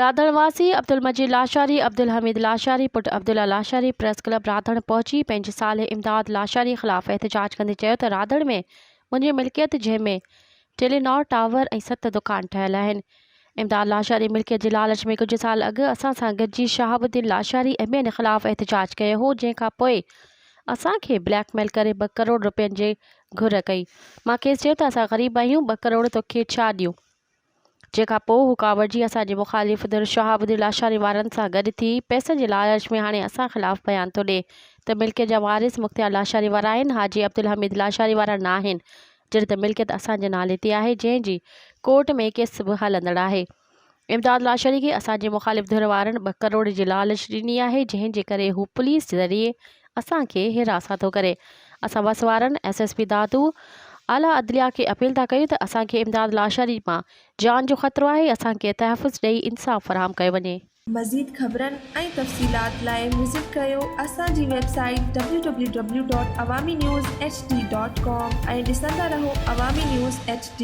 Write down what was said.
राधणवासी अब्दुल मजीद लाशारी अब्दुल हमीद लाशारी पुट Abdullah Lashari press club राधण पहुंची पंहिंजे साले इमदाद लाशारी ख़िलाफ़ एहतजाज कंदे चयो त राधण में मुंहिंजी मिल्कियत जंहिंमें टेलीनॉर टावर ऐं 7 दुकान ठहियल आहिनि। इमदाद लाशारी मिल्कियत जी लालच में कुछ साल अॻु असां सां गॾिजी शहाबुद्दीन लाशारी ऐं ॿियनि ख़िलाफ़ एहतजाज कयो हो, जंहिंखां पोइ असांखे ब्लैकमेल करे 2 करोड़ रुपयनि जे घुर कई। मां खेसि चयो त असां ग़रीब आहियूं, 2 करोड़ तोखे छा ॾियूं। जंहिंखां पोइ हू कावड़जी असांजे मुखालिफ़ धुर शहाबुद्दीन लाशारी वारनि सां गॾु थी पैसनि जे लालच में हाणे असां ख़िलाफ़ बयान थो ॾिए त मिल्कियत जा वारिस मुख्तियार लाशारी वारा आहिनि, हाजी अब्दुल हमीद लाशारी वारा न आहिनि, जॾहिं त मिल्कियत असांजे नाले ते आहे, जंहिंजी कोर्ट में केस बि हलंदड़ आहे। इमदाद लाशारी खे असांजे मुखालिफ़ धुर वारनि 2 करोड़ जी लालच ॾिनी आहे, जंहिंजे करे हू पुलिस ज़रिए असांखे हिरास थो करे। असां बस वारनि SSP दादू आला अदलिया खे अपील था कयूं त असांखे इमदाद लाशारी मां जान जो ख़तरो आहे, असांखे तहफ़ुज़ ॾेई इंसाफ़ फ़राहम कयो वञे। मज़ीद ख़बरनि ऐं तफ़सीलात लाइ विज़िट कयो असांजी वेबसाइट www.awamiNewsHD.com ऐं ॾिसंदा रहो अवामी न्यूज़ HD।